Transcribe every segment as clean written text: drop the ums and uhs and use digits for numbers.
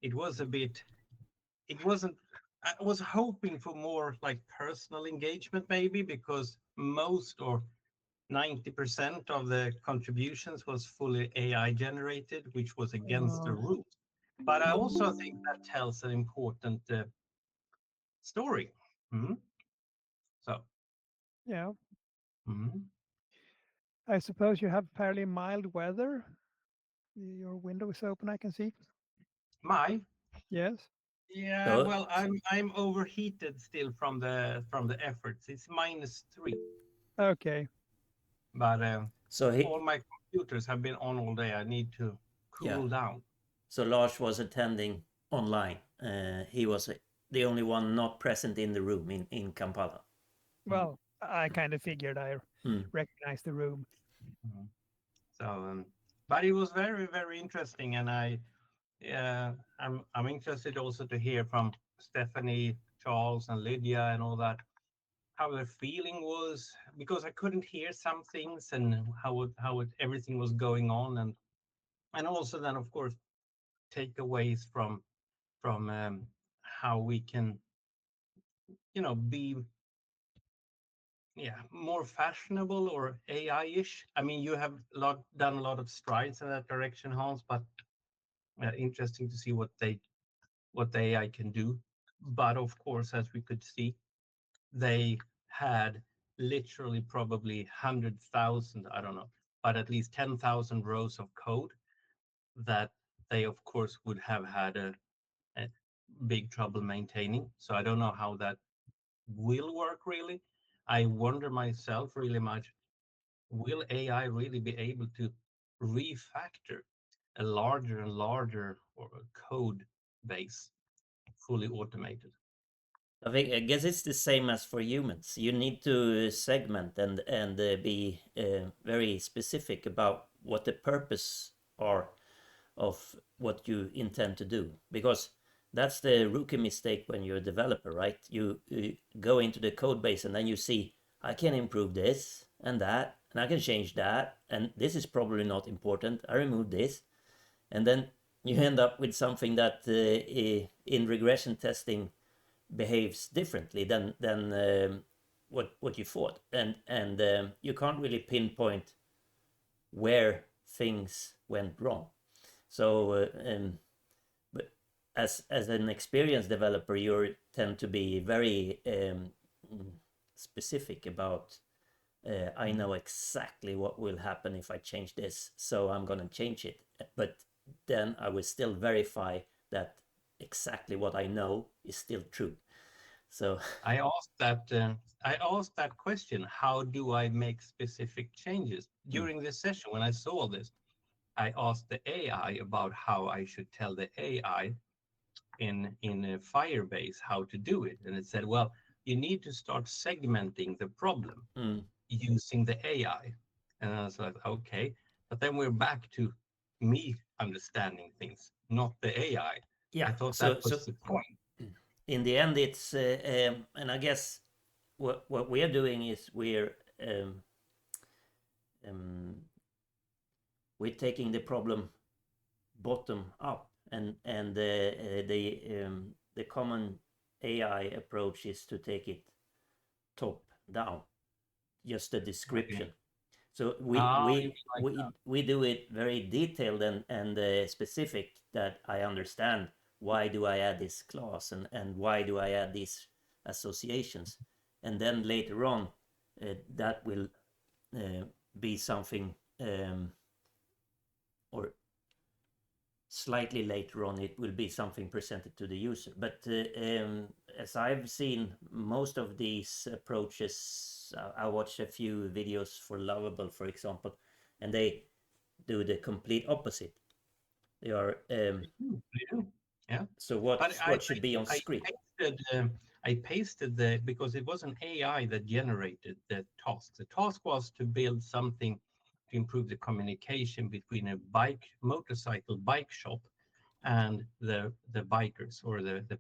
it was a bit, it wasn't, I was hoping for more like personal engagement maybe, because most or 90% of the contributions was fully AI generated, which was against the Uh, rules. But I also think that tells an important story. Mhm. So, yeah. mhm. I suppose you have fairly mild weather. Your window is open, I can see. My Yes. yeah, So, well, I'm overheated still from the efforts. It's -3, Okay. but so he, all my computers have been on all day. I need to yeah. cool down. So Lars was attending online. He was the only one not present in the room in Kampala. Mm, Well, I kind of figured I Mm. recognized the room. mm. So, but it was very, very interesting, and I'm interested also to hear from Stephanie, Charles, and Lydia, and all that, how their feeling was, because I couldn't hear some things, and everything was going on, and also then of course takeaways from how we can be more fashionable or AI-ish. I mean, you have done a lot of strides in that direction, Hans, but interesting to see what the AI can do. But of course, as we could see, they had literally probably 100,000, I don't know, but at least 10,000 rows of code that they, of course, would have had a big trouble maintaining. So I don't know how that will work really. I wonder myself really much, will AI really be able to refactor a larger and larger code base, fully automated? I guess it's the same as for humans. You need to segment and be very specific about what the purpose are of what you intend to do, because that's the rookie mistake when you're a developer, right? You go into the code base and then you see, I can improve this and that, and I can change that, and this is probably not important, I remove this, and then you end up with something that in regression testing behaves differently than what you thought, and you can't really pinpoint where things went wrong. So, but as an experienced developer, you tend to be very specific about. I know exactly what will happen if I change this, so I'm gonna change it. But then I will still verify that exactly what I know is still true. So I asked that question. How do I make specific changes? mm, During this session, when I saw this, I asked the AI about how I should tell the AI in a Firebase how to do it, and it said, well, you need to start segmenting the problem mm, using the AI. And I was like, okay, but then we're back to me understanding things, not the AI. yeah. I thought that So was the point. in the end, it's and I guess what we are doing is um, we're taking the problem bottom up, and the common AI approach is to take it top down, just the Okay. description. So You like that. we do it very detailed and specific, that I understand why do I add this class, and why do I add these associations, and then later on that will be something, or slightly later on it will be something presented to the user. But as I've seen most of these approaches, I watched a few videos for Lovable, for example, and they do the complete opposite. They are They do. Yeah. so But what should be on screen. I pasted because it was an AI that generated the task. The task was to build something to improve the communication between a motorcycle bike shop and the bikers or the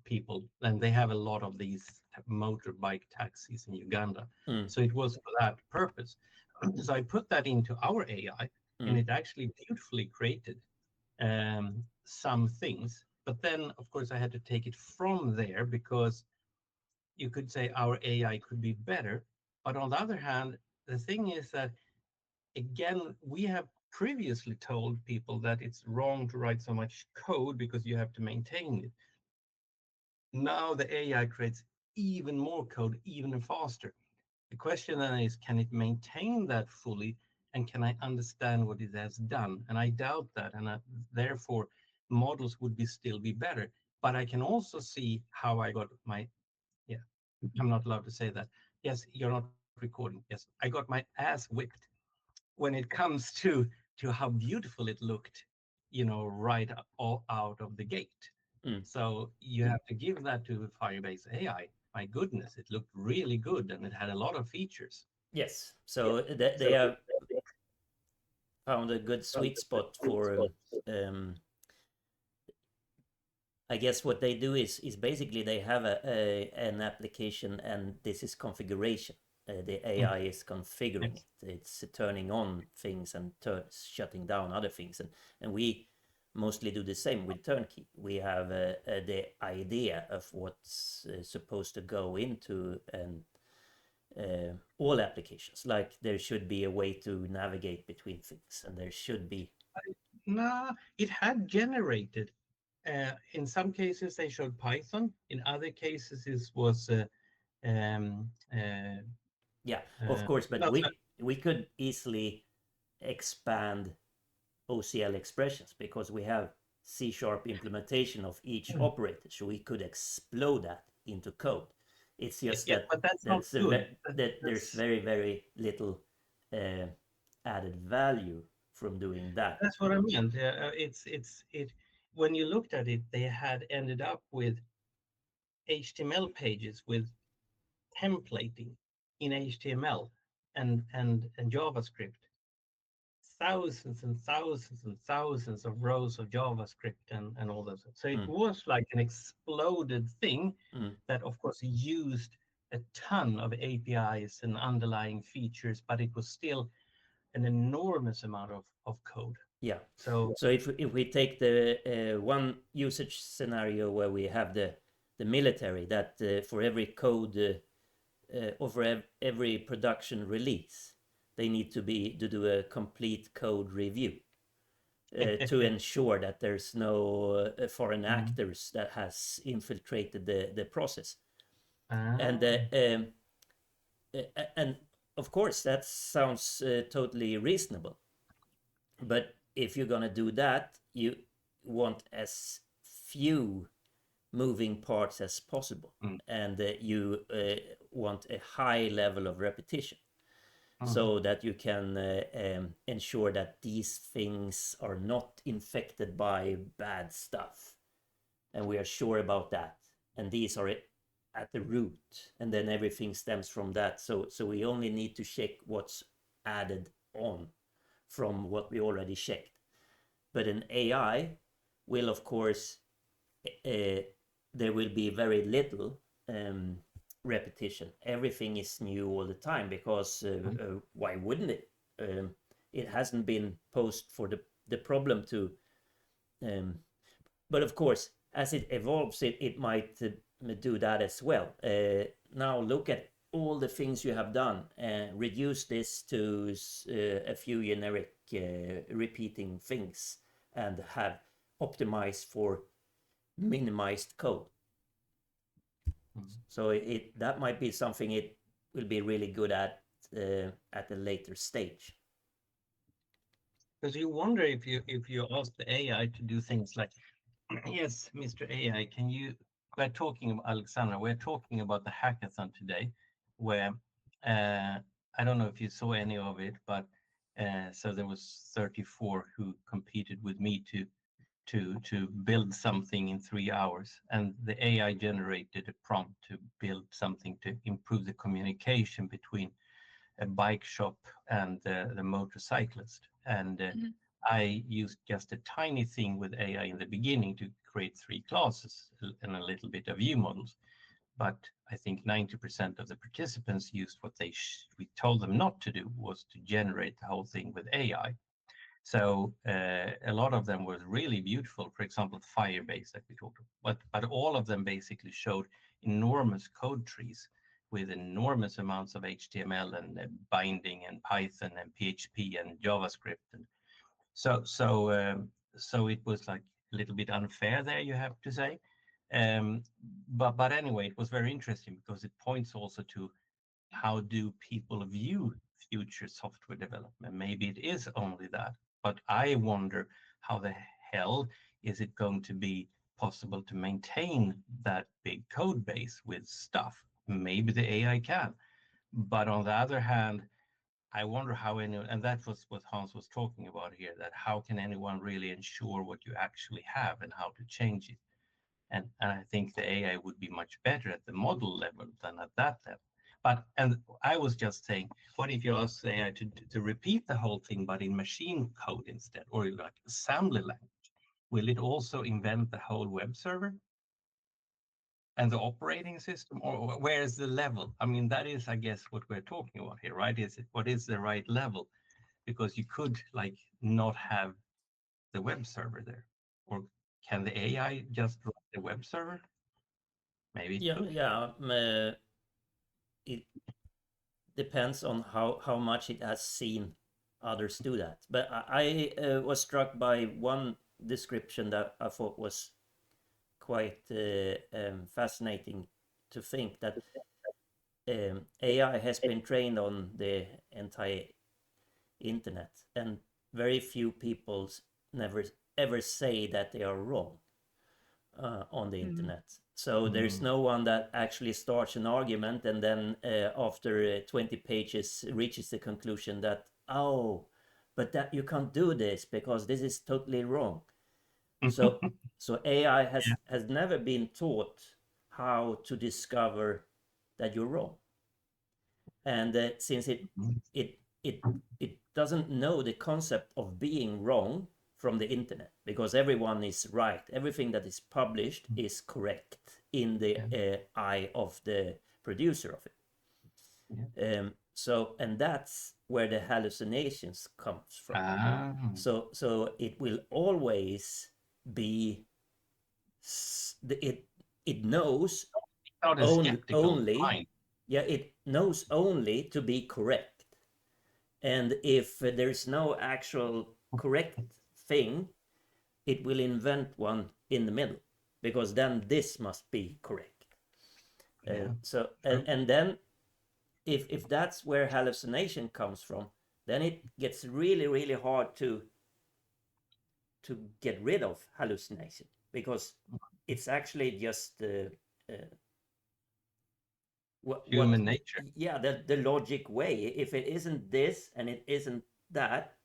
people. And they have a lot of these motorbike taxis in Uganda. Mm, So it was for that purpose. So I put that into our AI, and mm, it actually beautifully created some things. But then, of course, I had to take it from there, because you could say our AI could be better. But on the other hand, the thing is that, again, we have previously told people that it's wrong to write so much code because you have to maintain it. Now the AI creates even more code, even faster. The question then is, can it maintain that fully? And can I understand what it has done? And I doubt that. And therefore, models would still be better. But I can also see how I got my, yeah, I'm not allowed to say that. Yes, you're not recording. Yes, I got my ass whipped when it comes to how beautiful it looked, right all out of the gate. So you have to give that to Firebase AI. My goodness, it looked really good, and it had a lot of features. Yes, so they have found a good sweet spot for I guess what they do is basically they have an application, and this is configuration. The AI is configuring it. It's turning on things and shutting down other things. And we mostly do the same with Turnkey. We have the idea of what's supposed to go into all applications. Like there should be a way to navigate between things, and there should be. No, it had generated. In some cases, they showed Python. In other cases, it was yeah, of course, but we could easily expand OCL expressions because we have C# implementation of each operator, so we could explode that into code. It's just that but that's not good. There's very, very little added value from doing that. That's what I meant. When you looked at it, they had ended up with HTML pages with templating in HTML and JavaScript. Thousands and thousands and thousands of rows of JavaScript and all that. So it was like an exploded thing that, of course, used a ton of APIs and underlying features, but it was still an enormous amount of code. Yeah. So if we take the one usage scenario where we have the military, that for every code or for every production release, they need to do a complete code review to ensure that there's no foreign actors that has infiltrated the process. And of course that sounds totally reasonable, but if you're gonna do that, you want as few moving parts as possible, and you want a high level of repetition, so that you can ensure that these things are not infected by bad stuff, and we are sure about that, and these are at the root, and then everything stems from that. So we only need to check what's added on from what we already checked. But an AI will, of course, there will be very little repetition. Everything is new all the time, because why wouldn't it? It hasn't been posed for the problem to. But of course, as it evolves, it might do that as well. Now look at all the things you have done, reduce this to a few generic repeating things, and have optimized for minimized code. So that might be something it will be really good at a later stage. Because you wonder if you ask the AI to do things like, yes, Mr. AI, we're talking about Alexandra, we're talking about the hackathon today, where I don't know if you saw any of it, but so there was 34 who competed with me to build something in 3 hours, and the AI generated a prompt to build something to improve the communication between a bike shop and the motorcyclist. And I used just a tiny thing with AI in the beginning to create 3 classes and a little bit of view models. But I think 90% of the participants used what we told them not to do, was to generate the whole thing with AI. So a lot of them were really beautiful. For example, Firebase that we talked about, but all of them basically showed enormous code trees with enormous amounts of HTML and binding and Python and PHP and JavaScript, and so it was like a little bit unfair there, you have to say. But anyway, it was very interesting because it points also to how do people view future software development. Maybe it is only that, but I wonder how the hell is it going to be possible to maintain that big code base with stuff. Maybe the AI can, but on the other hand, I wonder how anyone, and that was what Hans was talking about here, that how can anyone really ensure what you actually have and how to change it? And I think the AI would be much better at the model level than at that level. But, and I was just saying, what if you ask the AI to repeat the whole thing, but in machine code instead, or like assembly language? Will it also invent the whole web server and the operating system, or where is the level? I mean, that is, I guess, what we're talking about here, right? What is the right level? Because you could like not have the web server there, or can the AI just run the web server? Maybe it could. It depends on how much it has seen others do that. But I was struck by one description that I thought was quite fascinating to think that AI has been trained on the entire internet, and very few people never ever say that they are wrong on the internet. So there's no one that actually starts an argument and then after 20 pages reaches the conclusion that, oh, but that you can't do this because this is totally wrong. So AI has never been taught how to discover that you're wrong. And since it doesn't know the concept of being wrong from the internet, because everyone is right, everything that is published is correct in the eye of the producer of it. So, and that's where the hallucinations comes from. So it will always be it knows only it knows only to be correct. And if there's no actual correct thing, it will invent one in the middle, because then this must be correct. So and then if that's where hallucination comes from, then it gets really, really hard to get rid of hallucination, because it's actually just human nature. Yeah, the logic way. If it isn't this and it isn't that,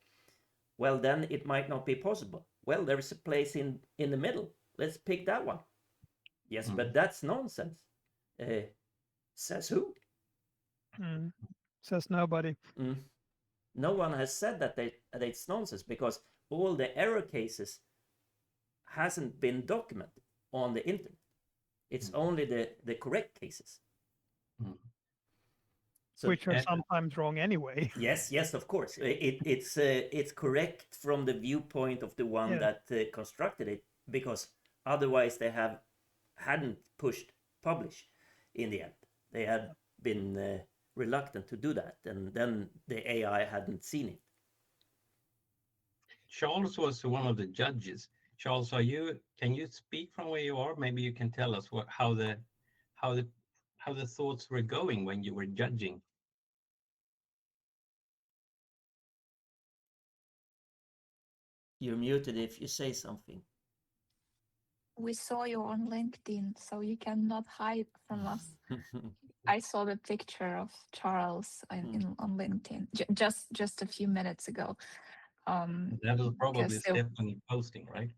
well, then it might not be possible. Well, there's a place in the middle. Let's pick that one. Yes, but that's nonsense. Says who? Says nobody. No one has said that it's nonsense, because all the error cases hasn't been documented on the internet. It's only the correct cases. So, which are sometimes wrong anyway. Yes, of course. It's correct from the viewpoint of the one that constructed it, because otherwise they hadn't pushed publish in the end. They had been reluctant to do that, and then the AI hadn't seen it. Charles was one of the judges. Charles, can you speak from where you are? Maybe you can tell us how the thoughts were going when you were judging. You're muted if you say something. We saw you on LinkedIn, so you cannot hide from us. I saw the picture of Charles on LinkedIn just a few minutes ago. That will probably Stephanie posting, right?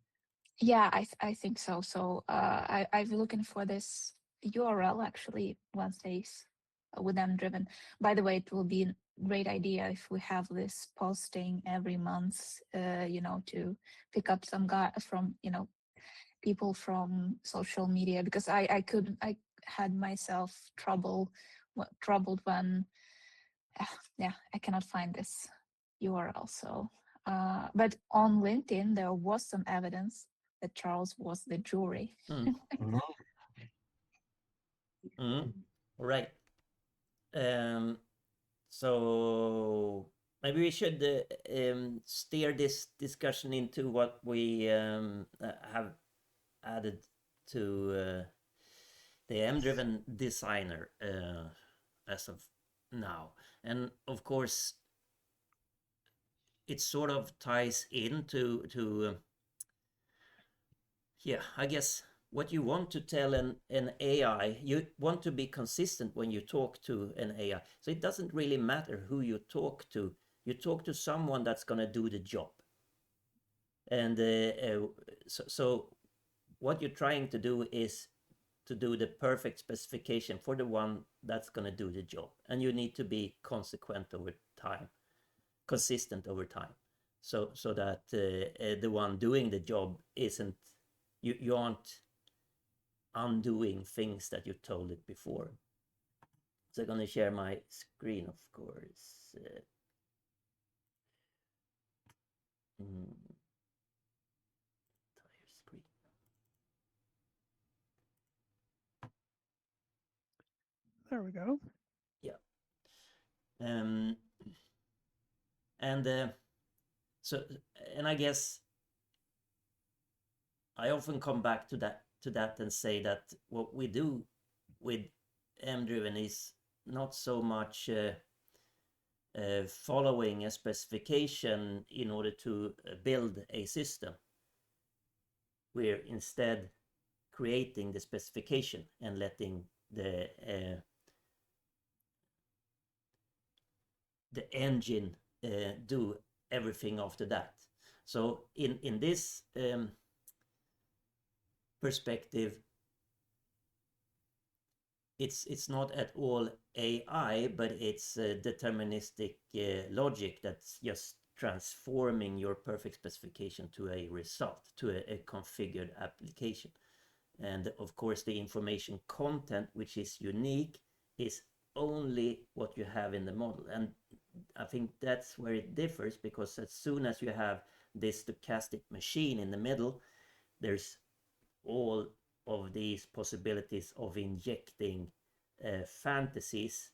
Yeah, I think so. So I've been looking for this URL actually, Wednesdays with MDriven. By the way, it will be a great idea if we have this posting every month, to pick up some guy from, people from social media, because I had myself troubled when I cannot find this URL. So But on LinkedIn, there was some evidence that Charles was the jury. Mhm. All right. So maybe we should steer this discussion into what we have added to the MDriven designer as of now. And of course, it sort of ties into yeah, I guess what you want to tell an AI, you want to be consistent when you talk to an AI. So it doesn't really matter who you talk to. You talk to someone that's going to do the job. And so what you're trying to do is to do the perfect specification for the one that's going to do the job. And you need to be consistent over time. So that the one doing the job isn't, you aren't undoing things that you told it before. So I'm going to share my screen, of course. Entire screen. There we go. Yeah. And so, and I guess I often come back to that and say that what we do with MDriven is not so much following a specification in order to build a system. We're instead creating the specification and letting the engine do everything after that. So in this perspective, it's not at all AI, but it's deterministic logic that's just transforming your perfect specification to a result, to a configured application. And of course, the information content, which is unique, is only what you have in the model. And I think that's where it differs, because as soon as you have this stochastic machine in the middle, there's all of these possibilities of injecting fantasies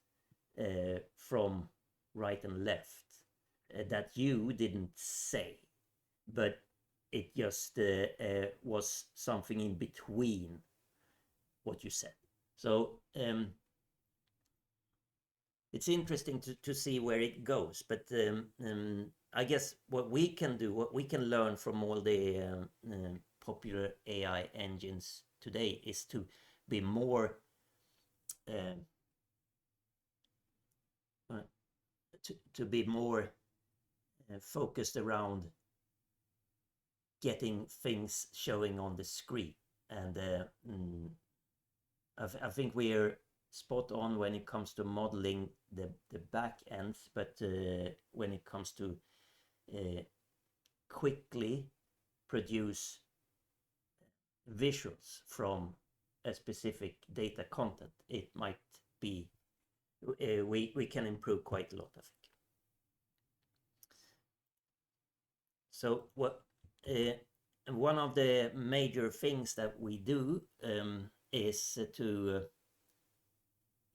from right and left that you didn't say, but it just was something in between what you said. So it's interesting to see where it goes, but I guess what we can do, what we can learn from all the popular AI engines today is to be more to be more focused around getting things showing on the screen. And I think we're spot on when it comes to modeling the back ends, but when it comes to quickly produce visuals from a specific data content, it might be we can improve quite a lot, I think. So what one of the major things that we do is to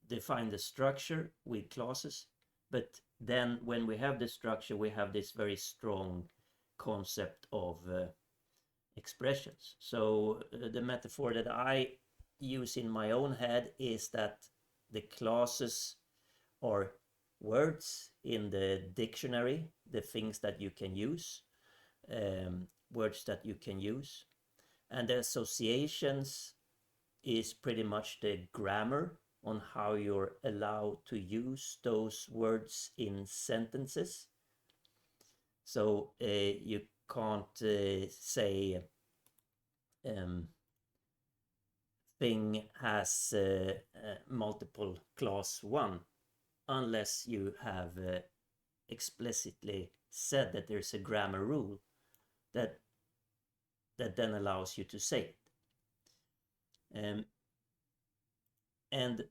define the structure with classes, but then when we have the structure, we have this very strong concept of expressions. So the metaphor that I use in my own head is that the classes are words in the dictionary, the things that you can use, words that you can use, and the associations is pretty much the grammar on how you're allowed to use those words in sentences. So you can't say thing has multiple class 1 unless you have explicitly said that there's a grammar rule that then allows you to say it. And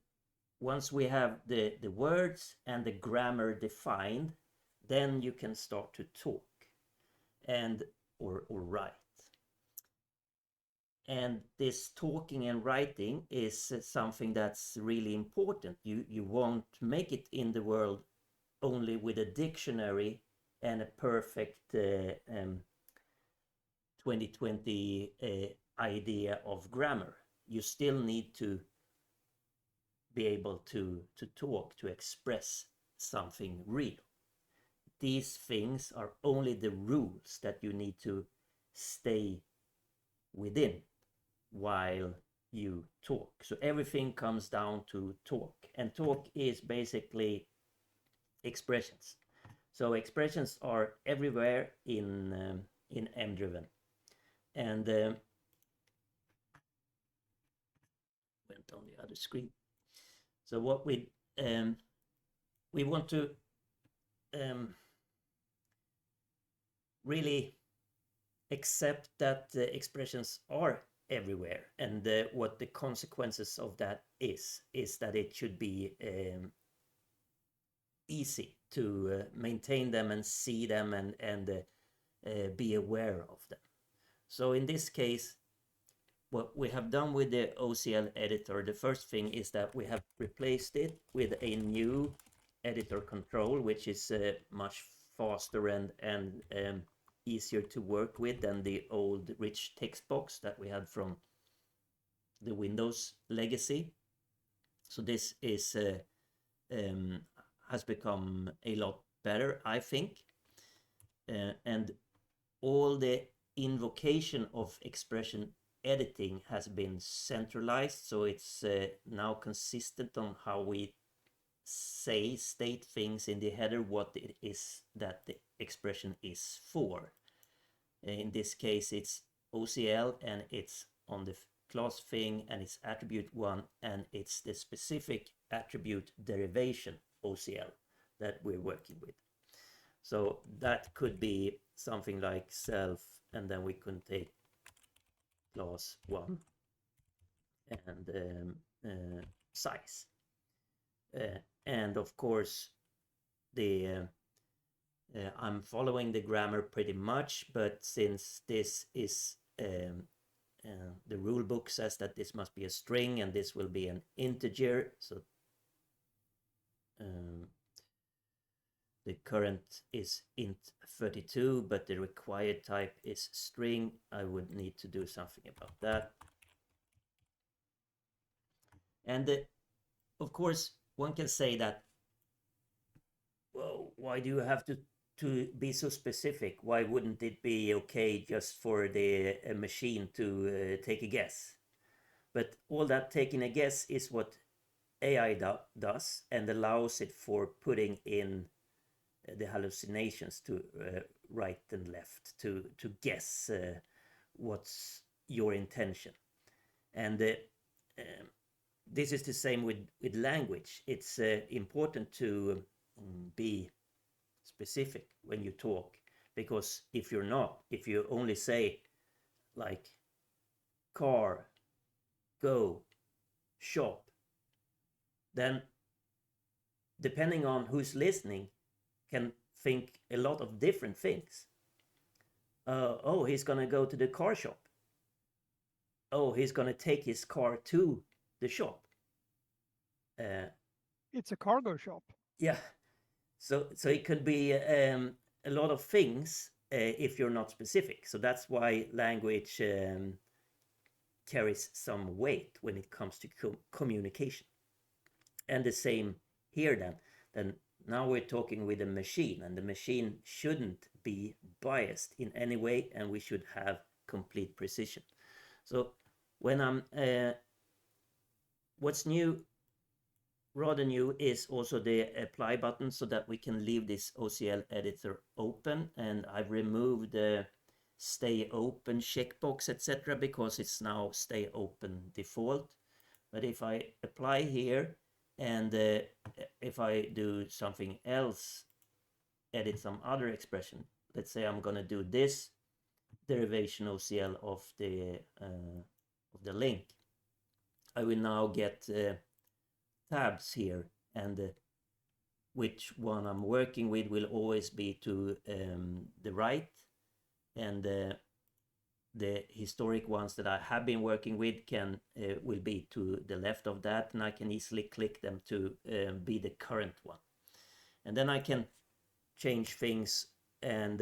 once we have the words and the grammar defined, then you can start to talk. and or write. And this talking and writing is something that's really important. You won't make it in the world only with a dictionary and a perfect 2020 idea of grammar. You still need to be able to talk, to express something real. These things are only the rules that you need to stay within while you talk. So everything comes down to talk, and talk is basically expressions. So expressions are everywhere in MDriven, and went on the other screen. So what we want to really accept that the expressions are everywhere, and what the consequences of that is that it should be easy to maintain them and see them and be aware of them. So in this case, what we have done with the OCL editor, the first thing is that we have replaced it with a new editor control, which is much faster and easier to work with than the old rich text box that we had from the Windows legacy. So this is has become a lot better, I think, and all the invocation of expression editing has been centralized, so it's now consistent on how we state things in the header, what it is that the expression is for. In this case, it's OCL, and it's on the class thing, and it's attribute 1, and it's the specific attribute derivation OCL that we're working with. So that could be something like self, and then we can take class 1 and size. And of course, the I'm following the grammar pretty much, but since this is the rule book says that this must be a string and this will be an integer, so the current is int32, but the required type is string. I would need to do something about that. And of course, one can say that, well, why do you have to be so specific? Why wouldn't it be okay just for the machine to take a guess? But all that taking a guess is what AI does, and allows it for putting in the hallucinations to right and left to guess what's your intention. And this is the same with language. It's important to be specific when you talk, because if you're not, if you only say like car, go, shop, then depending on who's listening can think a lot of different things. Oh, he's gonna go to the car shop. Oh, he's gonna take his car to the shop. It's a cargo shop. Yeah, so it could be a lot of things if you're not specific. So that's why language carries some weight when it comes to communication. And the same here then now we're talking with a machine, and the machine shouldn't be biased in any way, and we should have complete precision. So when I'm what's new, rather new, is also the apply button, so that we can leave this OCL editor open, and I've removed the stay open checkbox, etc., because it's now stay open default. But if I apply here, and if I do something else, edit some other expression, let's say I'm going to do this derivation OCL of the link, I will now get tabs here, and which one I'm working with will always be to the right, and the historic ones that I have been working with can will be to the left of that, and I can easily click them to be the current one. And then I can change things and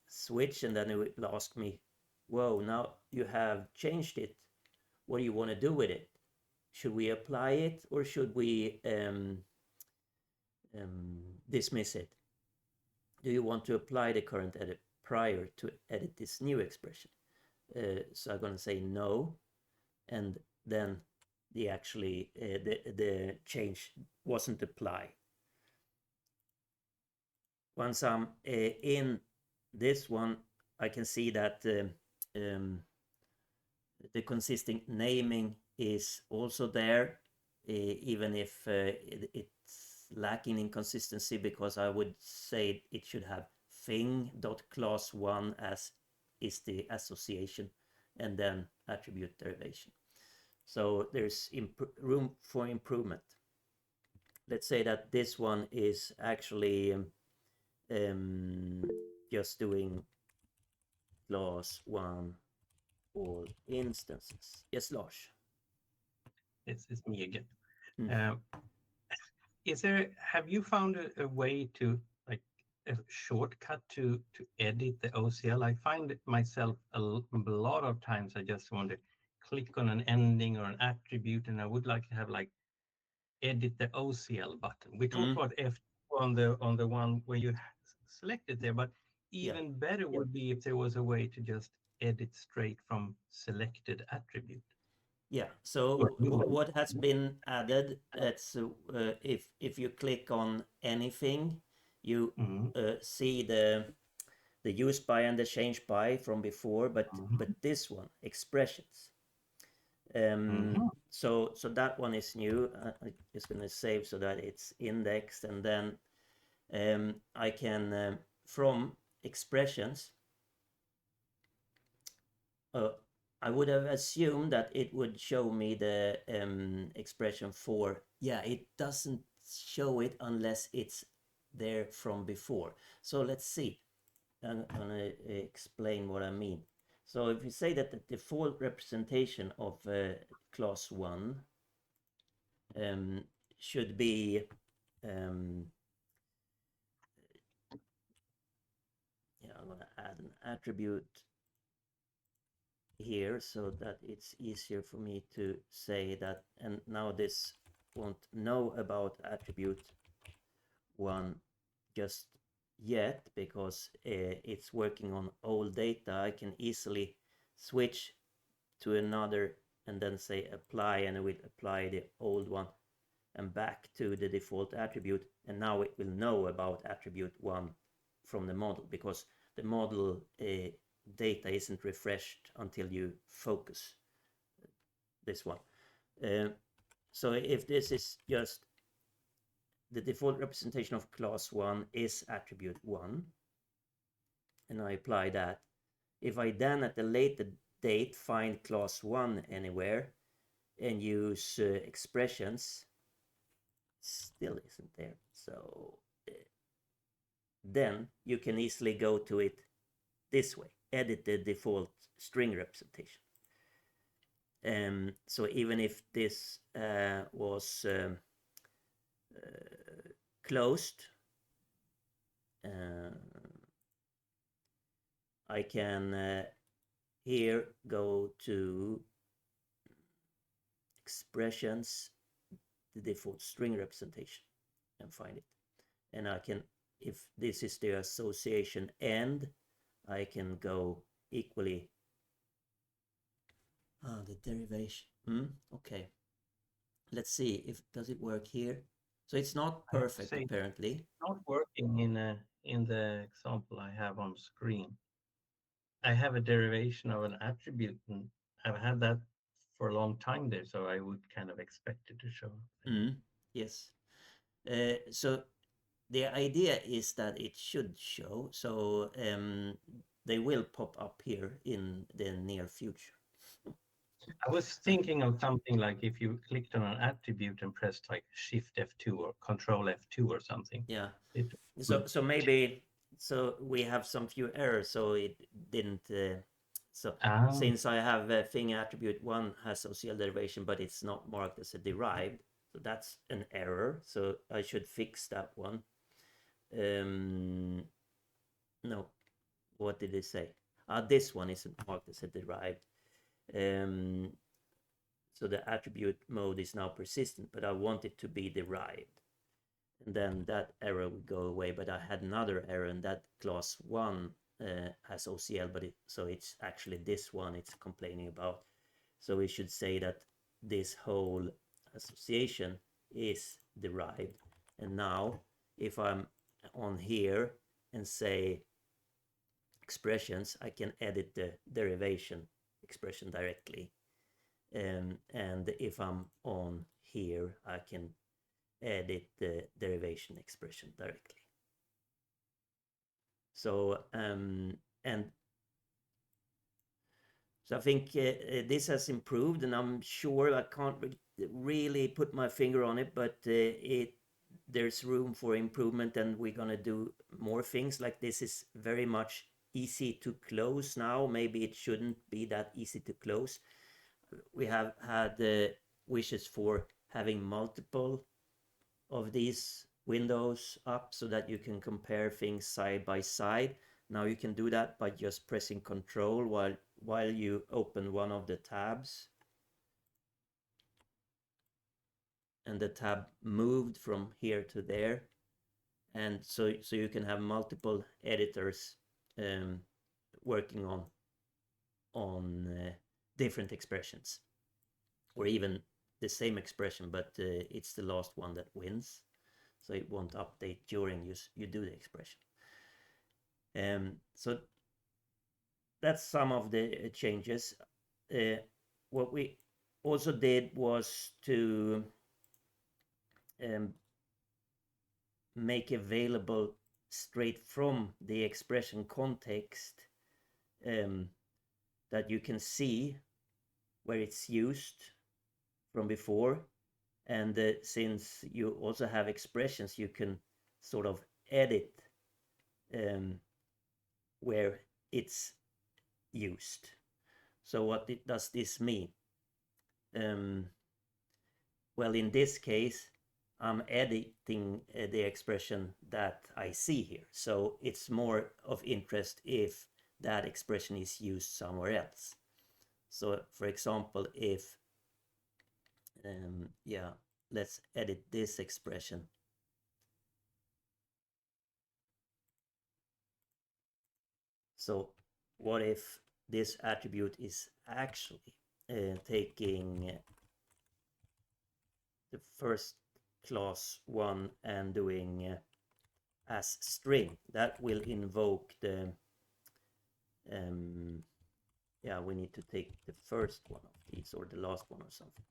switch, and then it will ask me, whoa, now you have changed it. What do you want to do with it? Should we apply it, or should we dismiss it? Do you want to apply the current edit prior to edit this new expression? So I'm going to say no, and then the change wasn't applied. Once I'm in this one, I can see that the consistent naming is also there, even if it's lacking in consistency, because I would say it should have thing.class1 as is the association, and then attribute derivation. So there's room for improvement. Let's say that this one is actually just doing class 1 all instances. Yes, Lars. It's me again. Have you found a way to, like, a shortcut to edit the OCL? I find it myself a lot of times I just want to click on an ending or an attribute, and I would like to have like edit the OCL button. We talked about F on the one where you selected there, but even better would be if there was a way to just edit straight from selected attribute. Yeah, so what has been added, it's if you click on anything, you see the use by and the change by from before, but this one, expressions. So that one is new. I'm just going to save so that it's indexed, and then I can from expressions, I would have assumed that it would show me the expression for, it doesn't show it unless it's there from before. So let's see. I'm gonna explain what I mean. So if you say that the default representation of class 1 should be I'm gonna add an attribute here so that it's easier for me to say that, and now this won't know about attribute 1 just yet because it's working on old data. I can easily switch to another and then say apply, and it will apply the old one and back to the default attribute, and now it will know about attribute 1 from the model, because the model data isn't refreshed until you focus this one. So if this is just the default representation of class 1 is attribute 1, and I apply that. If I then at the later date find class 1 anywhere and use expressions, still isn't there. So then you can easily go to it this way, edit the default string representation. So even if this was closed, I can here go to expressions, the default string representation, and find it. And I can, if this is the association end, I can go equally the derivation. Okay, let's see if does it work here. So it's not perfect apparently. Not working in the example I have on screen. I have a derivation of an attribute, and I've had that for a long time there, so I would kind of expect it to show. Yes. So the idea is that it should show, so they will pop up here in the near future. I was thinking of something like if you clicked on an attribute and pressed like Shift F2 or Control F2 or something. Yeah. So maybe so we have some few errors, so it didn't. So Ah, since I have thing attribute 1 has OCL derivation, but it's not marked as a derived, so that's an error. So I should fix that one. No, what did it say? This one isn't marked as a derived. So the attribute mode is now persistent, but I want it to be derived. And then that error would go away, but I had another error, and that class 1 has OCL, but so it's actually this one it's complaining about. So we should say that this whole association is derived. And now if I'm on here and say expressions, I can edit the derivation expression directly. And if I'm on here, I can edit the derivation expression directly. So so I think this has improved, and I'm sure I can't really put my finger on it, but there's room for improvement, and we're gonna do more things. Like this is very much easy to close now. Maybe it shouldn't be that easy to close. We have had wishes for having multiple of these windows up so that you can compare things side by side. Now you can do that by just pressing Control while you open one of the tabs. And the tab moved from here to there. And so you can have multiple editors working on different expressions, or even the same expression, but it's the last one that wins, so it won't update during you do the expression. So that's some of the changes. What we also did was to make available straight from the expression context that you can see where it's used from before. And since you also have expressions, you can sort of edit where it's used. So what does this mean? Well, in this case, I'm editing the expression that I see here. So it's more of interest if that expression is used somewhere else. So for example, if yeah, let's edit this expression. So what if this attribute is actually taking the first class 1 and doing as string? That will invoke the yeah, we need to take the first one of these, or the last one or something.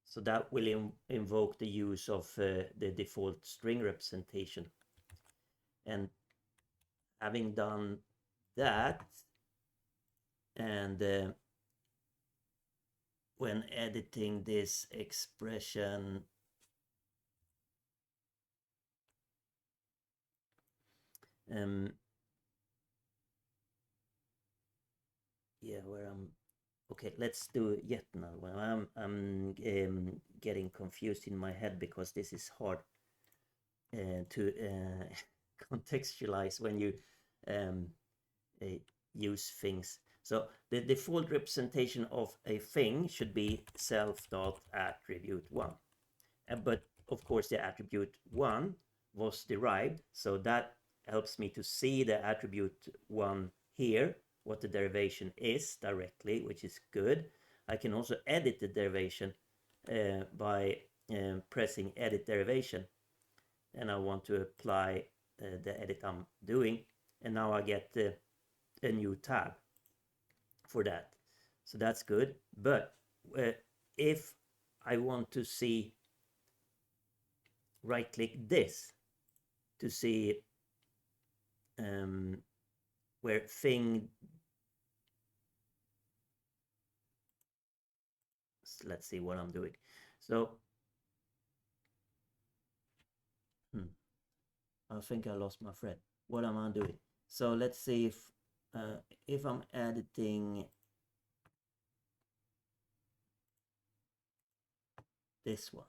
So that will invoke the use of the default string representation. And having done that, and when editing this expression, yeah, where I'm okay, let's do yet another one. I'm getting confused in my head because this is hard to contextualize when you use things. So the default representation of a thing should be self.attribute1. But of course the attribute 1 was derived, so that helps me to see the attribute 1 here, what the derivation is directly, which is good. I can also edit the derivation by pressing edit derivation, and I want to apply the edit I'm doing, and now I get a new tab for that. So that's good. But if I want to see, right click this to see where thing, let's see what I'm doing. So I think I lost my thread. what am I doing? So let's see if I'm editing this one.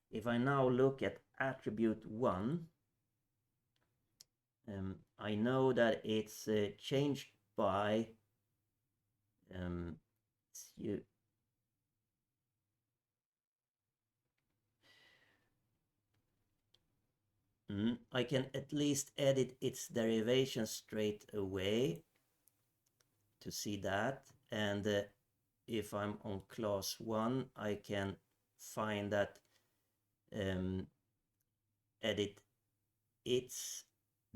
If I now look at attribute 1, I know that it's changed by I can at least edit its derivation straight away to see that. And if I'm on class 1, I can find that edit its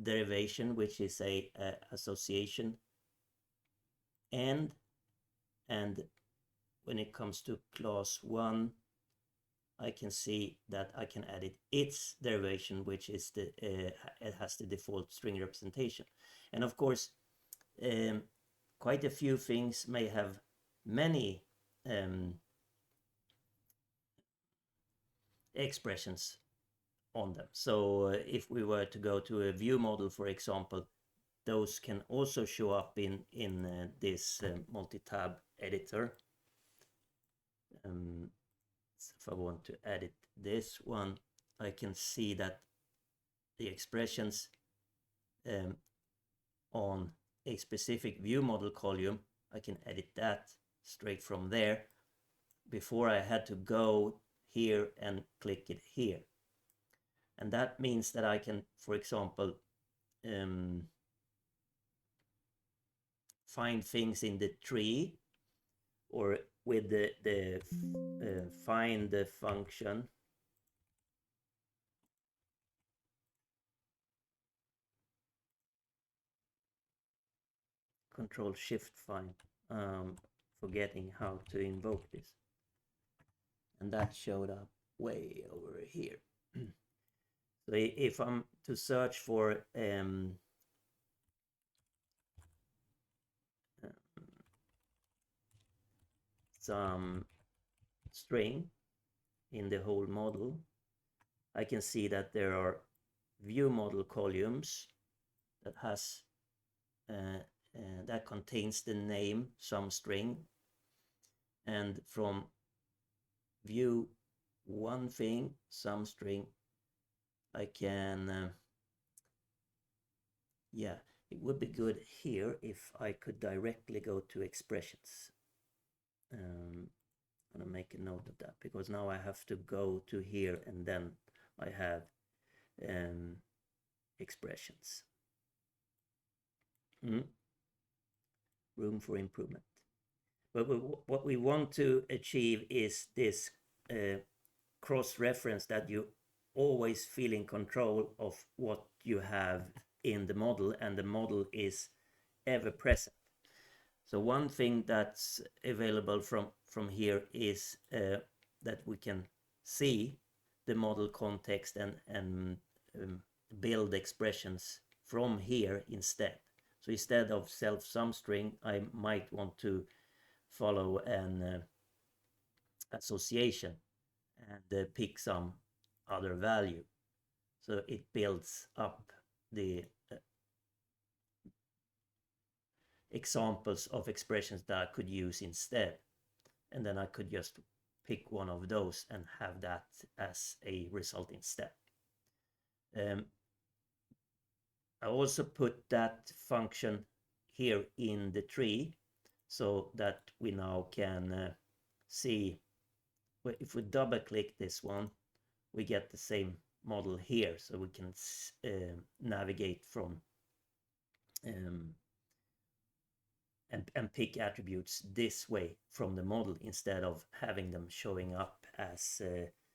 derivation, which is a association and when it comes to class 1, I can see that I can edit its derivation, which is the it has the default string representation. And of course, quite a few things may have many expressions on them. So if we were to go to a view model, for example, those can also show up in this multi-tab editor. So if I want to edit this one, I can see that the expressions on a specific view model column, I can edit that straight from there before I had to go here and click it here. And that means that I can, for example, find things in the tree, or with the find the function. Control Shift find. Forgetting how to invoke this. And that showed up way over here. So if I'm to search for some string in the whole model, I can see that there are view model columns that has that contains the name some string, and from view one thing some string I can yeah, it would be good here if I could directly go to expressions. I'm gonna make a note of that, because now I have to go to here and then I have expressions. Room for improvement. But what we want to achieve is this cross-reference, that you always feel in control of what you have in the model, and the model is ever present. So one thing that's available from here is that we can see the model context and build expressions from here instead. So instead of self sum string, I might want to follow an association and pick some other value. So it builds up the examples of expressions that I could use instead. And then I could just pick one of those and have that as a result instead. I also put that function here in the tree so that we now can see, if we double click this one, we get the same model here, so we can navigate from and pick attributes this way from the model, instead of having them showing up as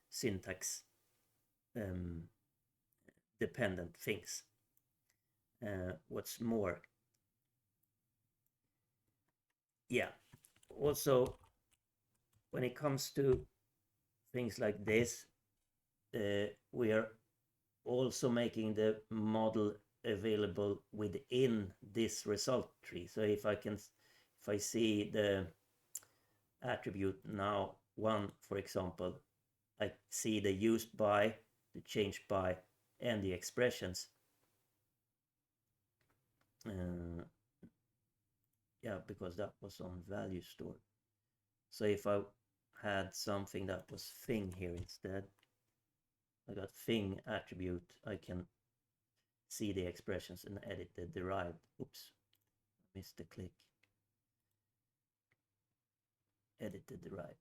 syntax dependent things. What's more, yeah, also when it comes to things like this, we are also making the model available within this result tree. So if I see the attribute now 1, for example, I see the used by, the changed by, and the expressions. yeah, because that was on value store. So if I had something that was thing here instead, I got thing attribute, I can see the expressions and edit the derived. Oops, missed the click. Edit the derived.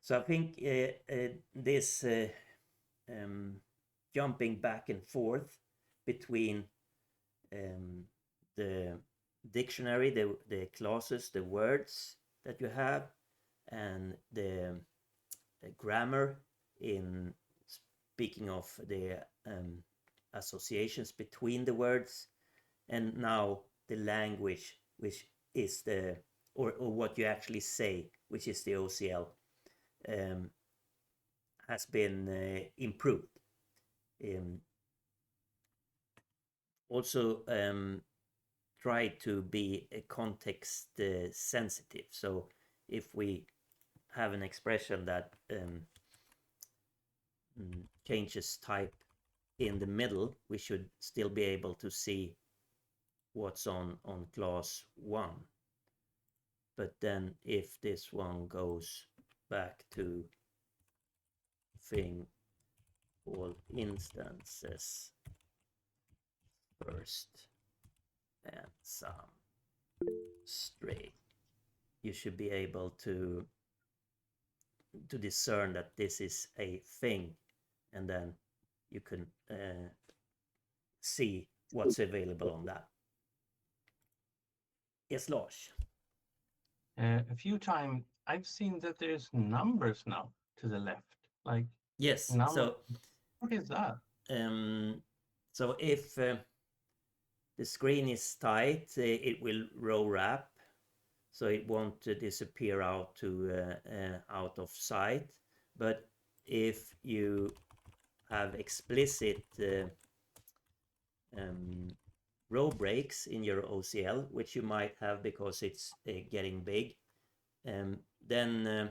So I think this jumping back and forth between the dictionary, the clauses, the words that you have, and the grammar in speaking of the associations between the words, and now the language, which is the or what you actually say, which is the OCL, has been improved. Also try to be context sensitive. So if we have an expression that changes type in the middle, we should still be able to see what's on class 1. But then if this one goes back to thing all instances first and some string, you should be able to discern that this is a thing, and then you can see what's available on that. Yes, Lars? A few times I've seen that there's numbers now to the left, like yes. So what is that? So if the screen is tight, it will row wrap, so it won't disappear out of sight. But if you have explicit row breaks in your OCL, which you might have because it's getting big, then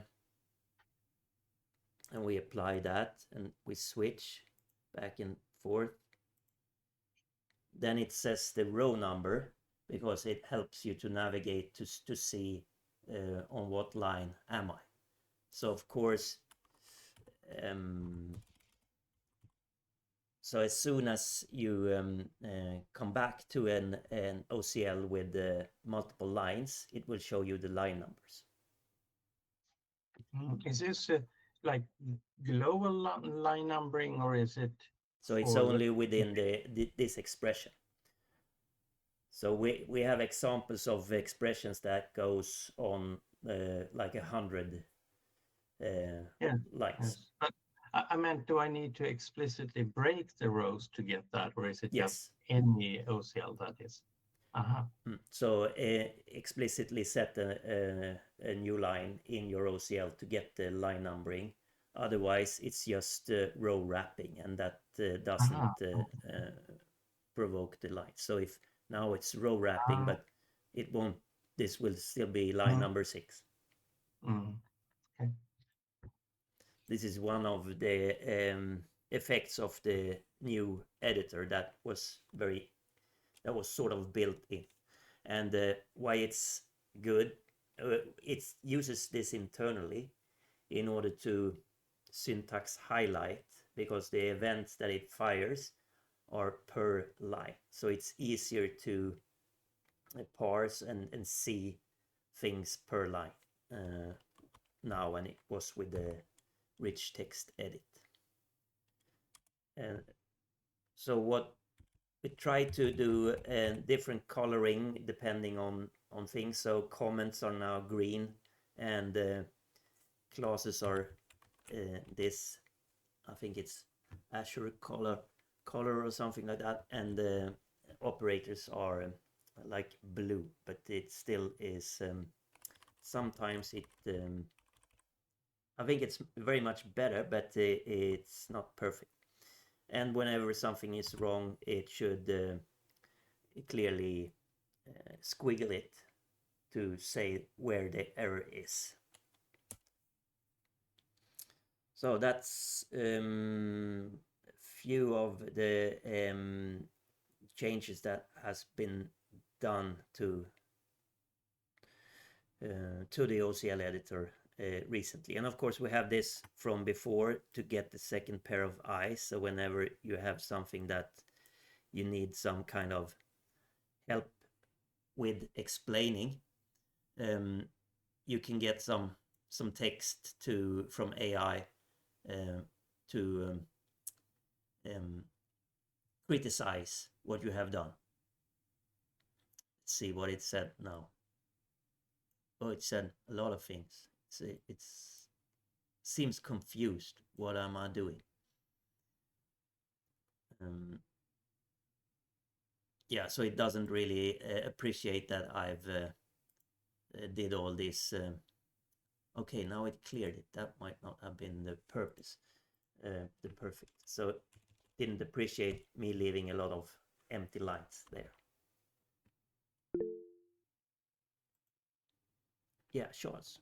and we apply that and we switch back and forth, then it says the row number because it helps you to navigate to see on what line am I. So of course, so as soon as you come back to an OCL with multiple lines, it will show you the line numbers. Is this like global line numbering, or is it? So it's only within this expression. So we have examples of expressions that goes on like 100 lines. Yes. But I meant, do I need to explicitly break the rows to get that, or is it just any OCL that is? So explicitly set a new line in your OCL to get the line numbering. Otherwise, it's just row wrapping, and that doesn't provoke the line. So if now it's row wrapping, but it won't, this will still be line number 6. Okay. This is one of the effects of the new editor that was sort of built in. And why it's good, it uses this internally in order to syntax highlight, because the events that it fires are per line. So it's easier to parse and see things per line now than it was with the rich text edit. And so what we try to do different coloring depending on things. So comments are now green, and classes are this, I think it's Azure color or something like that, and the operators are like blue, but it still is sometimes it I think it's very much better, but it's not perfect. And whenever something is wrong, it should clearly squiggle it to say where the error is. So that's a few of the changes that has been done to the OCL editor recently. And of course, we have this from before to get the second pair of eyes. So whenever you have something that you need some kind of help with explaining, you can get some text from AI to criticize what you have done. Let's see what it said now. Oh, it said a lot of things. It seems confused. What am I doing? Yeah, so it doesn't really appreciate that I've did all this. Okay, now it cleared it. That might not have been the purpose, the perfect. So didn't appreciate me leaving a lot of empty lines there. Yeah, Charles.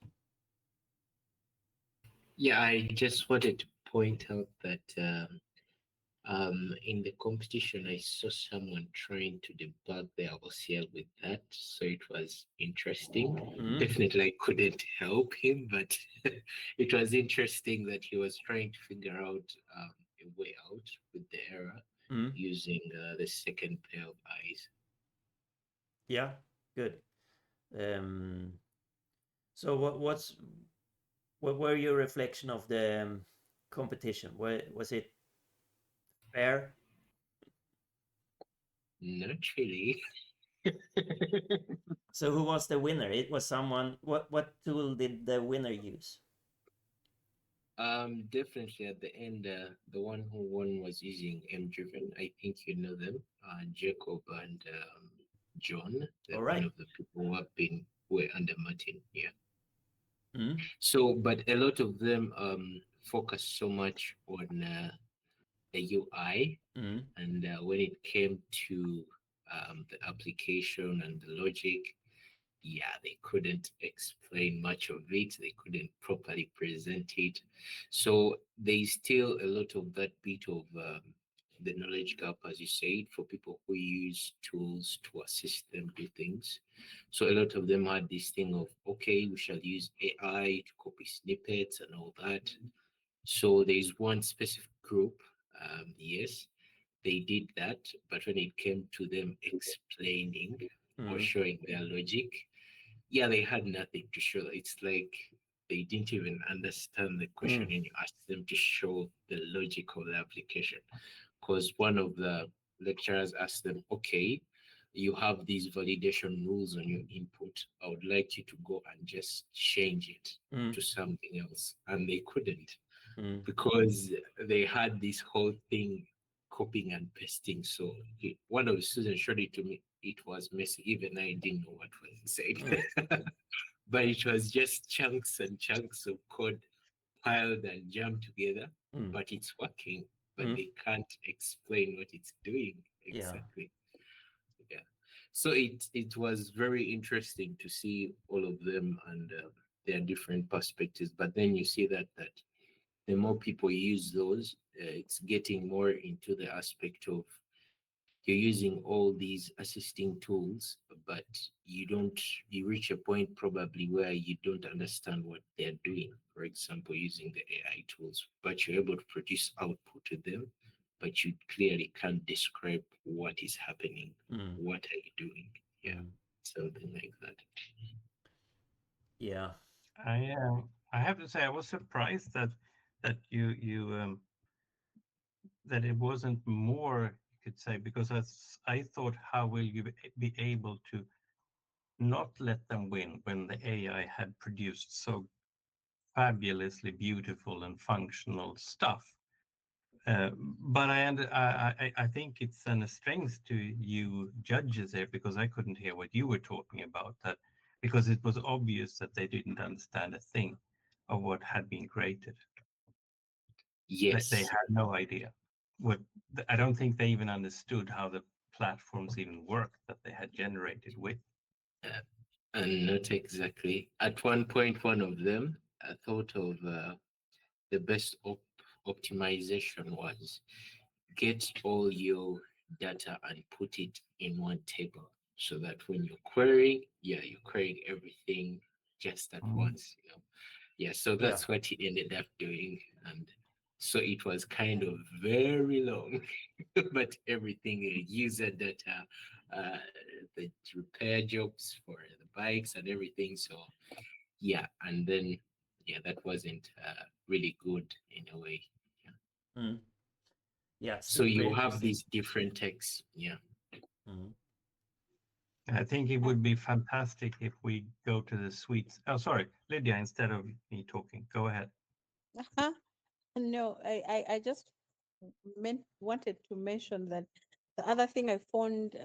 Yeah, I just wanted to point out that in the competition, I saw someone trying to debug their OCL with that, so it was interesting. Definitely, I couldn't help him, but it was interesting that he was trying to figure out a way out with the error using the second pair of eyes. Yeah, good. So what were your reflection of the competition? Was it fair? Not really. So who was the winner? It was someone. What tool did the winner use? Definitely at the end, the one who won was using MDriven. I think you know them, Jacob and John. They're one of the people who were under Martin. Yeah. So, but a lot of them focus so much on the UI, and when it came to the application and the logic, yeah, they couldn't explain much of it. They couldn't properly present it. So there's still a lot of that bit of the knowledge gap, as you said, for people who use tools to assist them do things. So a lot of them had this thing of, okay, we shall use AI to copy snippets and all that. So there's one specific group, yes, they did that, but when it came to them explaining or showing their logic, yeah, they had nothing to show. It's like they didn't even understand the question and you asked them to show the logic of the application. Because one of the lecturers asked them, okay, you have these validation rules on your input. I would like you to go and just change it to something else. And they couldn't because they had this whole thing copying and pasting. So one of the students showed it to me. It was messy. Even I didn't know what was said. But it was just chunks and chunks of code piled and jammed together. But it's working. But they can't explain what it's doing exactly. Yeah. So it was very interesting to see all of them and their different perspectives. But then you see that the more people use those, it's getting more into the aspect of you're using all these assisting tools, but you reach a point probably where you don't understand what they're doing. For example, using the AI tools, but you're able to produce output to them, but you clearly can't describe what is happening. What are you doing? Yeah, something like that. Yeah. I have to say I was surprised that you that it wasn't more, you could say, because I thought, how will you be able to not let them win when the AI had produced so fabulously beautiful and functional stuff? But I think it's a strength to you judges there, because I couldn't hear what you were talking about, that because it was obvious that they didn't understand a thing of what had been created. Yes. They had no idea. I don't think they even understood how the platforms even worked that they had generated with. And not exactly. At one point, one of them thought of the best optimization was get all your data and put it in one table so that when you're querying, you're querying everything just at once, you know. Yeah, so that's what he ended up doing. And so it was kind of very long, but everything, user data, the repair jobs for the bikes and everything. So yeah, and then that wasn't really good in a way. Yeah. So you very have interesting. these different texts. Yeah. I think it would be fantastic if we go to the suites. Oh, sorry, Lydia, instead of me talking, go ahead. No, I just wanted to mention that the other thing I found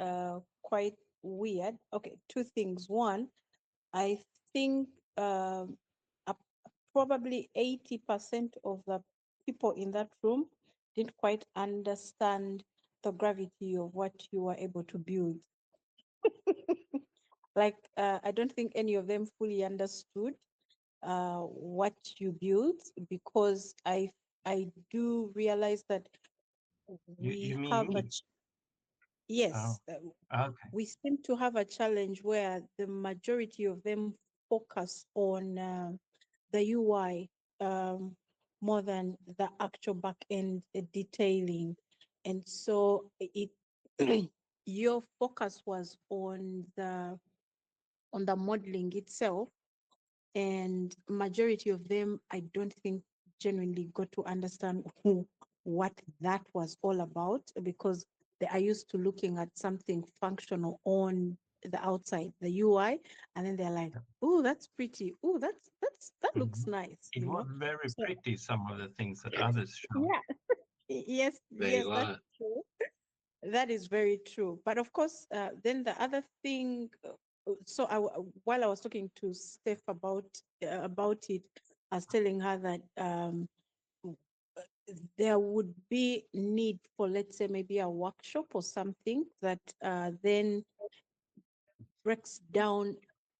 quite weird. Okay, two things. One, I think probably 80% of the people in that room didn't quite understand the gravity of what you were able to build. Like, I don't think any of them fully understood what you built, because I do realize that You we mean have me? yes, Okay. we seem to have a challenge where the majority of them focus on the UI more than the actual back end detailing, and so it your focus was on the modeling itself, and majority of them I don't think genuinely got to understand what that was all about, because they are used to looking at something functional on the outside, the UI, and then they're like, oh, that's pretty, oh, that looks nice, It was very So, pretty, some of the things that others showed. yes, They that's are. true. That is very true. But of course, then the other thing, so while I was talking to Steph about it, I was telling her that there would be need for, let's say, maybe a workshop or something that then breaks down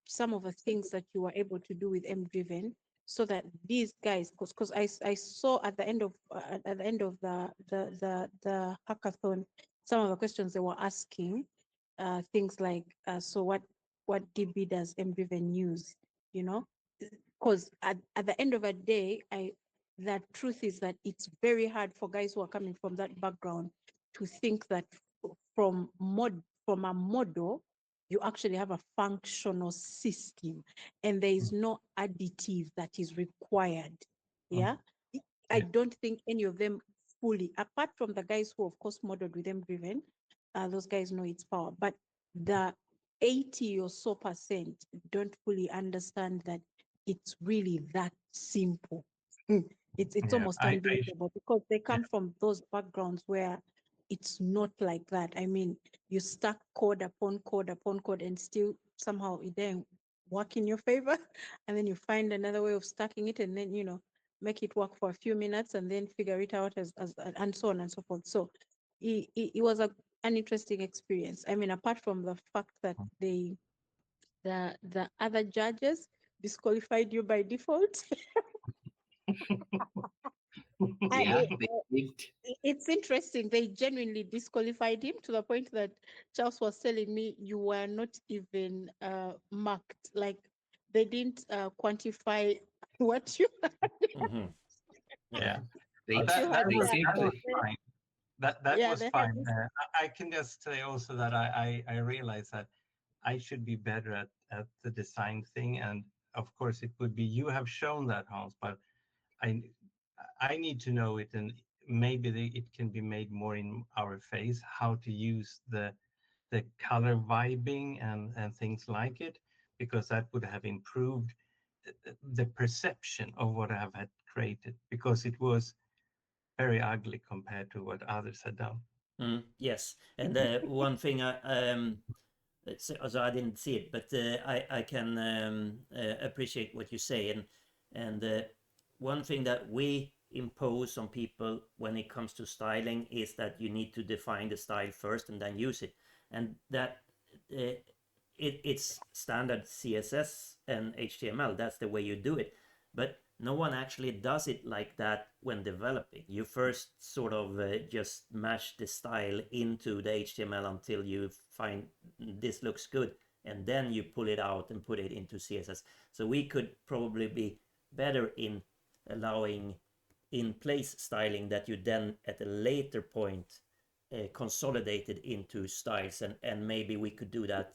some of the things that you were able to do with MDriven, so that these guys, because I saw at the end of the hackathon, some of the questions they were asking, things like, so what DB does MDriven use, because at the end of the day, the truth is that it's very hard for guys who are coming from that background to think that from a model you actually have a functional system, and there is no additive that is required. Yeah. I don't think any of them fully, apart from the guys who of course modeled with MDriven, those guys know its power, but the 80 or so percent don't fully understand that it's really that simple. It's almost unbelievable, because they come from those backgrounds where it's not like that. I mean, you stack code upon code upon code, and still somehow it didn't work in your favor. And then you find another way of stacking it, and then, make it work for a few minutes, and then figure it out as and so on and so forth. So it was an interesting experience. I mean, apart from the fact that the other judges disqualified you by default. Yeah, they did. It's interesting. They genuinely disqualified him to the point that Charles was telling me you were not even marked. Like, they didn't quantify what you Yeah. They, That they was simply, fine. That was fine. I can just say also that I realized that I should be better at the design thing, and of course it would be, you have shown that, Hans, but I need to know it, and maybe it can be made more in our face, how to use the color vibing and things like it, because that would have improved the perception of what I have had created, because it was very ugly compared to what others had done. Yes, and one thing so I didn't see it, but I can appreciate what you say, and one thing that we impose on people when it comes to styling is that you need to define the style first and then use it, and that it's standard CSS and HTML. That's the way you do it. but no one actually does it like that when developing. You first sort of just mash the style into the HTML until you find this looks good, and then you pull it out and put it into CSS. So we could probably be better in allowing in place styling that you then at a later point consolidated into styles, and maybe we could do that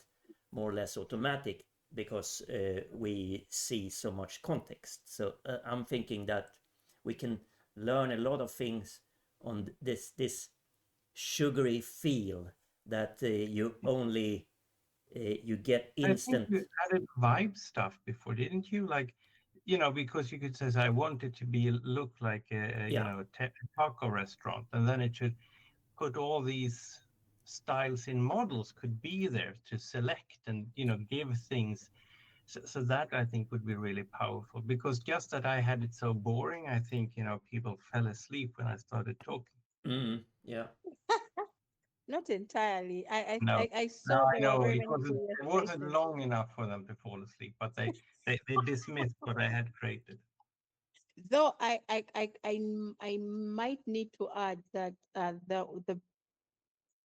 more or less automatic because we see so much context. So I'm thinking that we can learn a lot of things on this sugary feel that you only you get instant. I think you added vibe stuff before, didn't you? Like, because you could say, I want it to look like a taco restaurant, and then it should put all these styles in models could be there to select and give things. So that I think would be really powerful, because just that I had it so boring, I think people fell asleep when I started talking. Yeah. Not entirely. No, I no, saw I there were know very it many wasn't questions. long enough for them to fall asleep, but they dismissed what I had created. Though I might need to add that the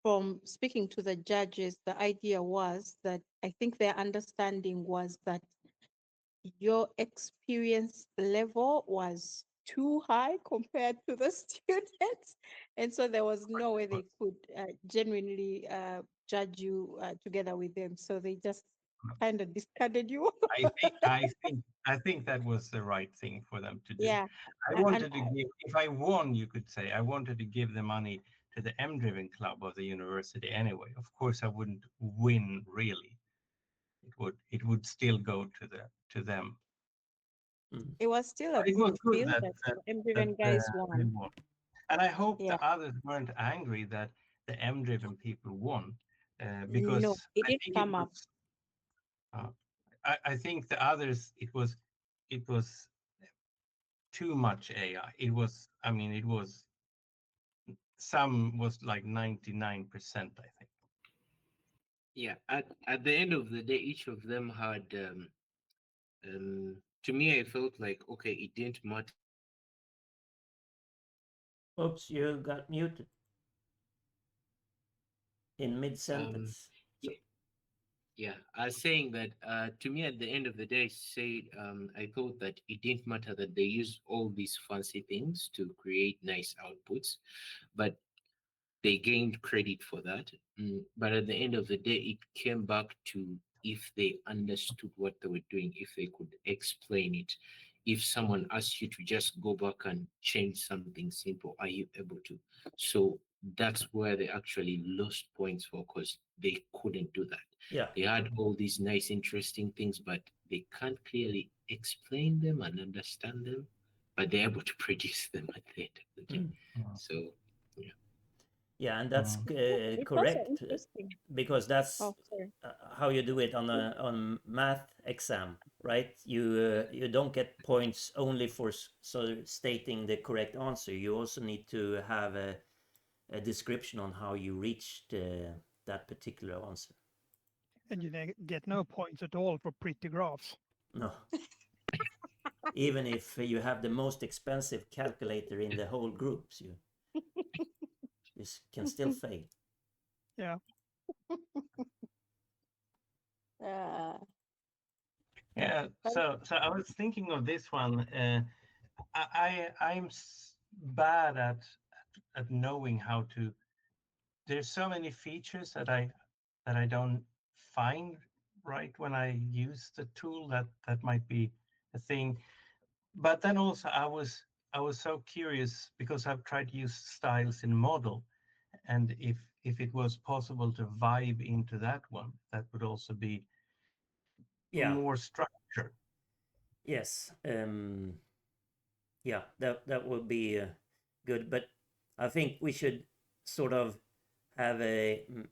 from speaking to the judges, the idea was that I think their understanding was that your experience level was too high compared to the students, and so there was no way they could genuinely judge you together with them. So they just kind of discarded you. I think that was the right thing for them to do. Yeah, I wanted to give, if I won, you could say, I wanted to give the money to the MDriven club of the university anyway. Of course, I wouldn't win really. It would still go to them. it was still a But it good was good feel that that MDriven guys they won. won. And I hope Yeah. the others weren't angry that the MDriven people won, No, because it I didn't think come up. I think the others, it was too much AI. It was some was like 99%, I think. Yeah, at the end of the day, each of them had to me, I felt like, okay, it didn't matter. Oops, you got muted in mid-sentence. Yeah, I was saying that to me, at the end of the day, I thought that it didn't matter that they used all these fancy things to create nice outputs, but they gained credit for that. But at the end of the day, it came back to if they understood what they were doing, if they could explain it. If someone asked you to just go back and change something simple, are you able to? So that's where they actually lost points for, because they couldn't do that. Yeah. They had all these nice, interesting things, but they can't clearly explain them and understand them, but they're able to produce them at the end of the day. So, yeah. Yeah, and that's It's also correct, interesting. because that's Oh, sorry. how you do it on a math exam, right? You don't get points only for stating the correct answer. You also need to have a description on how you reached that particular answer. And you get no points at all for pretty graphs. No. Even if you have the most expensive calculator in the whole groups, you can still fail. Yeah. Yeah. So I was thinking of this one. I'm bad at knowing how to. There's so many features that I don't find right when I use the tool. That might be a thing. But then also I was so curious, because I've tried to use styles in model, and if it was possible to vibe into that one, that would also be more structure. Yes. Yeah, that would be good. But I think we should sort of have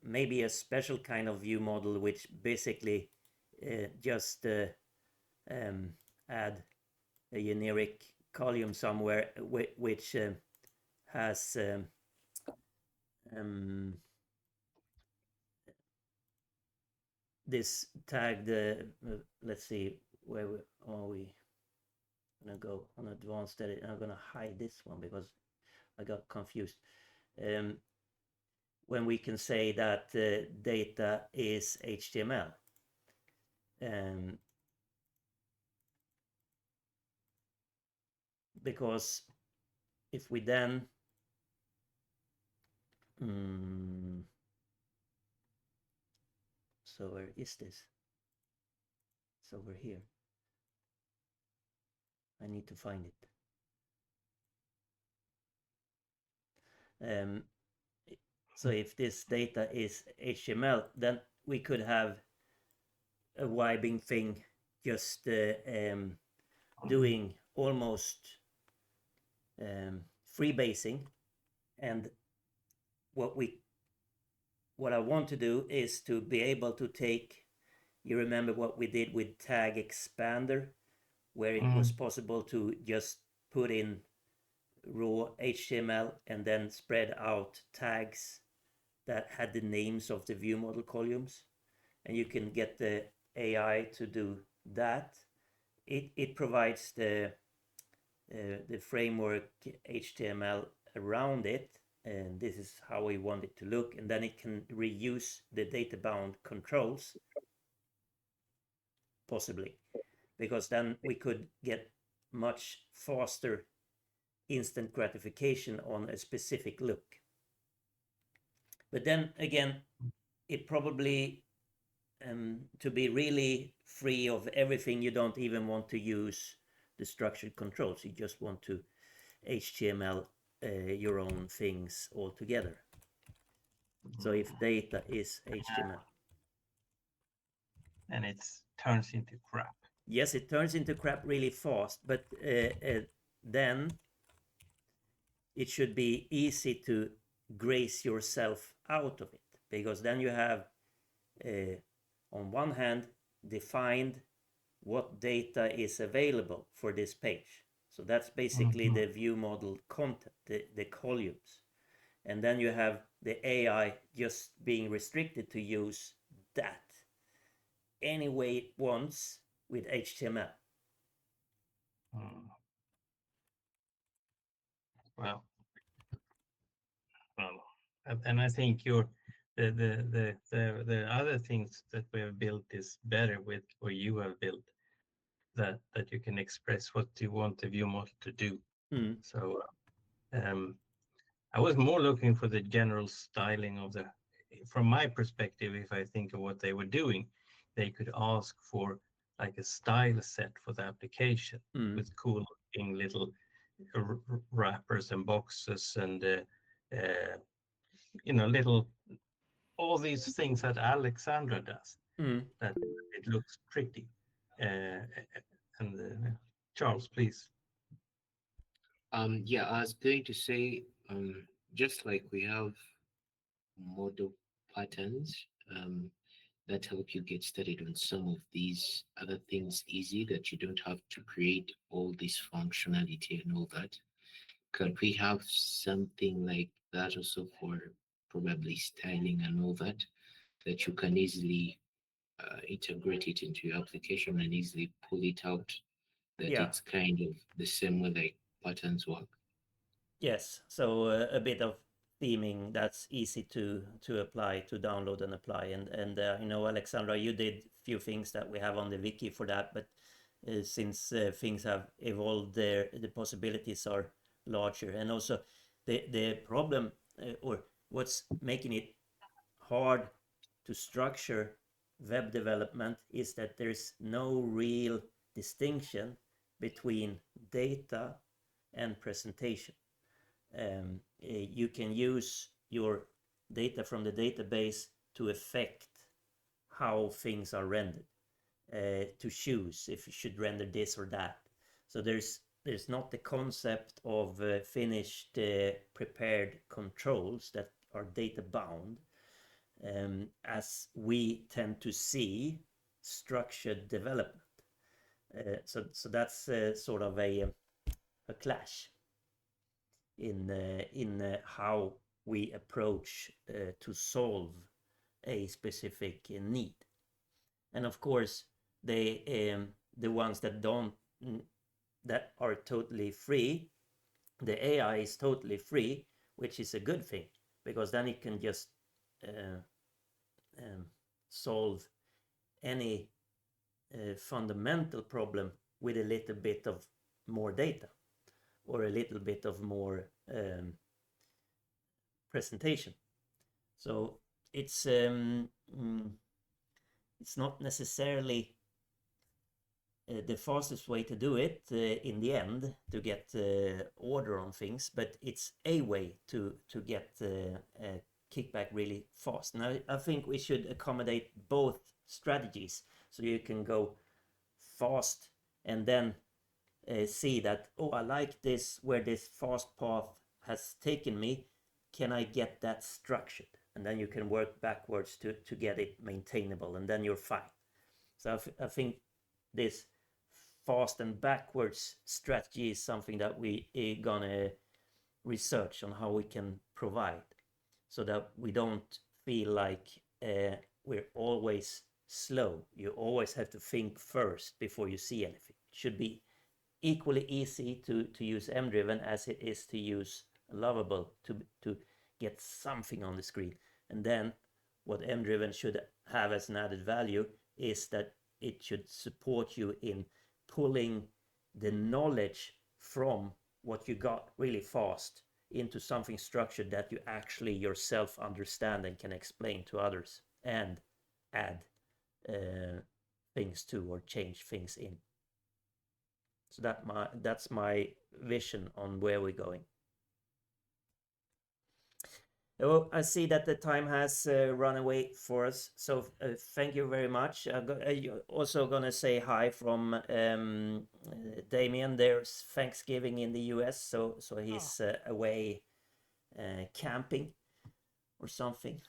maybe a special kind of view model, which basically just add a generic column somewhere, which has this tagged. Let's see, where are we? gonna go on advanced edit. I'm gonna hide this one because I got confused. When we can say that data is HTML. Because if we then so where is this? It's over here. I need to find it. So if this data is HTML, then we could have a wiping thing just doing almost freebasing, and what I want to do is to be able to take, you remember what we did with tag expander, where it was possible to just put in raw HTML and then spread out tags that had the names of the view model columns, and you can get the AI to do that. It provides the framework HTML around it, and this is how we want it to look, and then it can reuse the data bound controls, possibly, because then we could get much faster instant gratification on a specific look. But then again, it probably to be really free of everything, you don't even want to use the structured controls. You just want to HTML your own things altogether. So if data is HTML. And it turns into crap. Yes, it turns into crap really fast, but then it should be easy to grace yourself out of it, because then you have on one hand defined what data is available for this page. So that's basically the view model content, the columns. And then you have the AI just being restricted to use that any way it wants with HTML. Well, and I think the other things that we have built is better with, or you have built, that you can express what you want the view model to do. So I was more looking for the general styling of the, from my perspective, if I think of what they were doing, they could ask for like a style set for the application with cool looking little wrappers and boxes and little, all these things that Alexandra does, that it looks pretty. And Charles, please. Yeah, I was going to say, just like we have model patterns that help you get started on some of these other things easy, that you don't have to create all this functionality and all that. Could we have something like that also for probably styling and all that, that you can easily integrate it into your application and easily pull it out, that it's kind of the same way like patterns work? Yes, so a bit of theming that's easy to apply, to download and apply. And Alexandra, you did few things that we have on the wiki for that, but since things have evolved, there the possibilities are larger. And also the problem or what's making it hard to structure web development is that there's no real distinction between data and presentation. You can use your data from the database to affect how things are rendered, to choose if you should render this or that. So there's not the concept of finished prepared controls that are data bound, as we tend to see structured development. So that's sort of a clash in how we approach to solve a specific need. And of course, the ones that don't that are totally free. The AI is totally free, which is a good thing, because then it can just solve any fundamental problem with a little bit of more data or a little bit of more presentation. So it's not necessarily the fastest way to do it in the end to get order on things, but it's a way to get kickback really fast. Now I think we should accommodate both strategies, so you can go fast and then see that, oh, I like this, where this fast path has taken me, can I get that structured? And then you can work backwards to get it maintainable, and then you're fine. So I think this fast and backwards strategy is something that we are gonna research on how we can provide, so that we don't feel like we're always slow. You always have to think first before you see anything. It should be equally easy to use MDriven as it is to use Lovable to get something on the screen. And then what MDriven should have as an added value is that it should support you in pulling the knowledge from what you got really fast into something structured that you actually yourself understand and can explain to others and add things to or change things in. So that's my vision on where we're going. Oh, I see that the time has run away for us, so thank you very much. I'm also gonna say hi from Damien. There's Thanksgiving in the US, so he's away camping or something,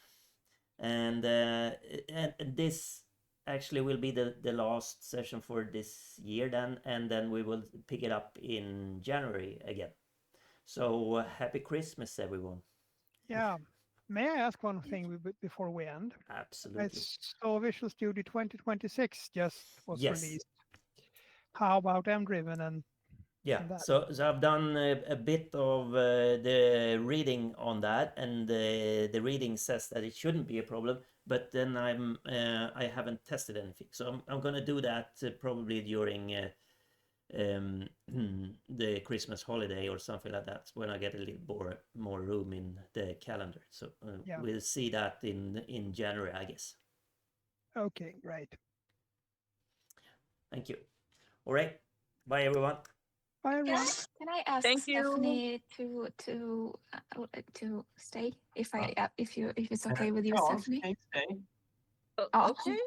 and this actually will be the last session for this year then, and then we will pick it up in January again. So happy Christmas, everyone. Yeah. May I ask one thing before we end? Absolutely. I saw Visual Studio 2026 just was Yes. released. How about MDriven and yeah? that? So I've done a bit of the reading on that, and the reading says that it shouldn't be a problem. But then I haven't tested anything, so I'm gonna do that probably during the Christmas holiday or something like that, when I get a little more room in the calendar. So we'll see that in January, I guess. Okay, great. Thank you. All right, bye everyone. Bye everyone. Can I ask Stephanie to stay if it's okay with you, No, Stephanie? okay, stay. Oh, Okay.